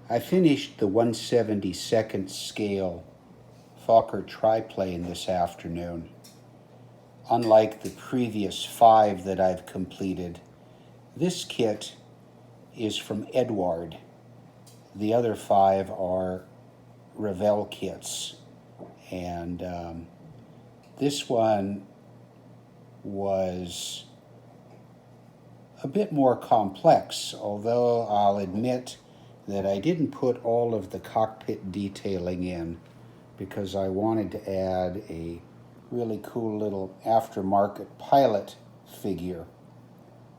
I finished the 1/72nd scale Fokker triplane this afternoon. Unlike the previous 5 that I've completed, this kit is from Eduard. The other 5 are Revell kits. And this one was a bit more complex, although I'll admit that I didn't put all of the cockpit detailing in because I wanted to add a really cool little aftermarket pilot figure.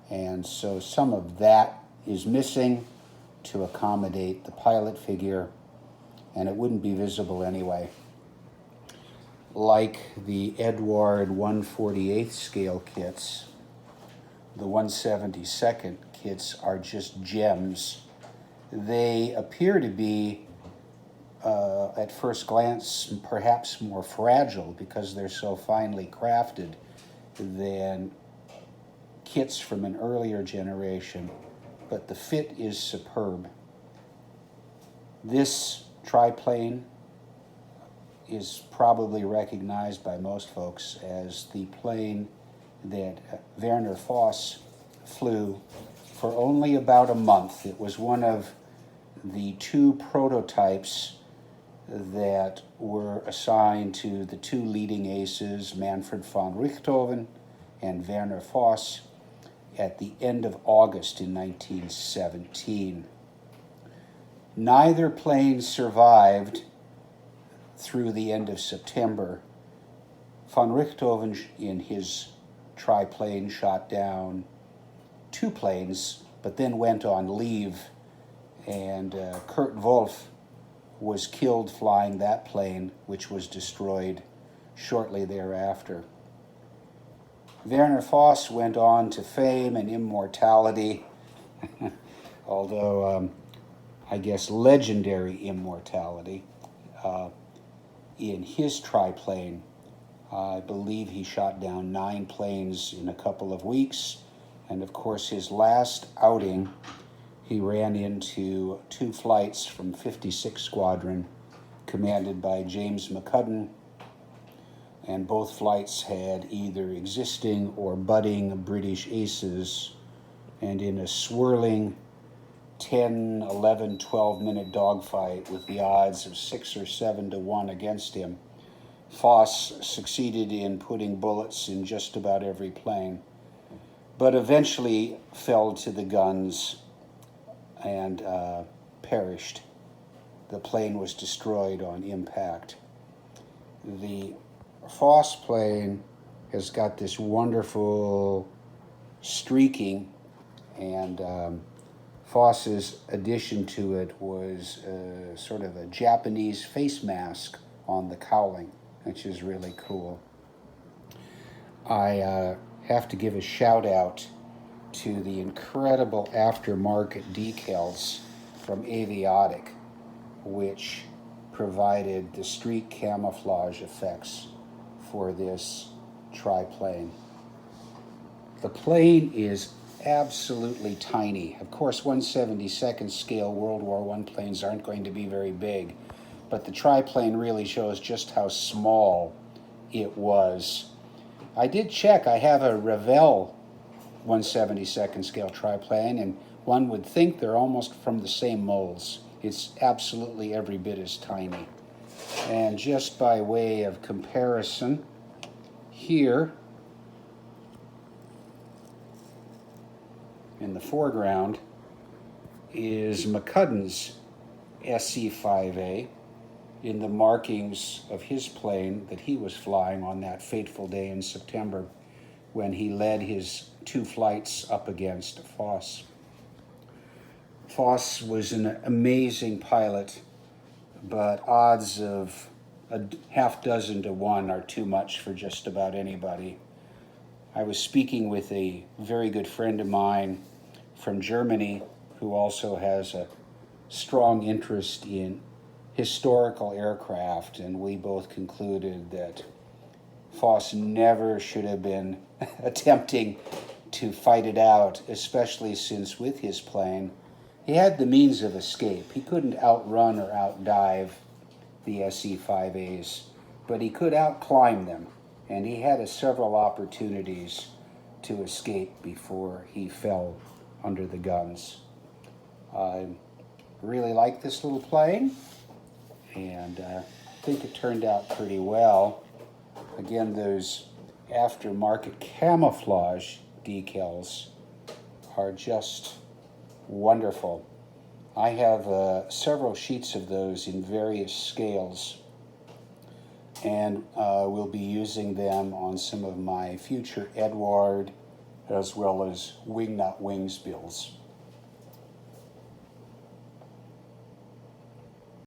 And so some of that is missing to accommodate the pilot figure, and it wouldn't be visible anyway. Like the Eduard 1/48 scale kits, the 1/72nd kits are just gems. They appear to be, at first glance, perhaps more fragile because they're so finely crafted than kits from an earlier generation, but the fit is superb. This triplane is probably recognized by most folks as the plane that Werner Voss flew for only about a month. It was one of the 2 prototypes that were assigned to the 2 leading aces, Manfred von Richthofen and Werner Voss, at the end of August in 1917. Neither plane survived through the end of September. Von Richthofen, in his triplane, shot down 2 planes, but then went on leave, and Kurt Wolff was killed flying that plane, which was destroyed shortly thereafter. Werner Voss went on to fame and immortality, although I guess legendary immortality. In his triplane, I believe he shot down 9 planes in a couple of weeks, and of course his last outing, he ran into 2 flights from 56 Squadron, commanded by James McCudden, and both flights had either existing or budding British aces, and in a swirling 10, 11, 12-minute dogfight with the odds of 6 or 7 to 1 against him, Voss succeeded in putting bullets in just about every plane, but eventually fell to the guns and perished. The plane was destroyed on impact. The Voss plane has got this wonderful streaking, and Voss's addition to it was sort of a Japanese face mask on the cowling, which is really cool. I have to give a shout out to the incredible aftermarket decals from Aviattic, which provided the streak camouflage effects for this triplane. The plane is absolutely tiny. Of course, 1/72nd scale World War I planes aren't going to be very big, but the triplane really shows just how small it was. I did check. I have a Revell 1/72nd scale triplane, and one would think they're almost from the same molds. It's absolutely every bit as tiny. And just by way of comparison, here in the foreground is McCudden's SC-5A in the markings of his plane that he was flying on that fateful day in September when he led his 2 flights up against Voss. Voss was an amazing pilot, but odds of a half dozen to 1 are too much for just about anybody. I was speaking with a very good friend of mine from Germany who also has a strong interest in historical aircraft, and we both concluded that Voss never should have been attempting to fight it out, especially since with his plane, he had the means of escape. He couldn't outrun or outdive the SE5As, but he could outclimb them, and he had several opportunities to escape before he fell under the guns. I really like this little plane, and I think it turned out pretty well. Again, those aftermarket camouflage decals are just wonderful. I have several sheets of those in various scales, and we'll be using them on some of my future Eduard as well as wingnut wings builds.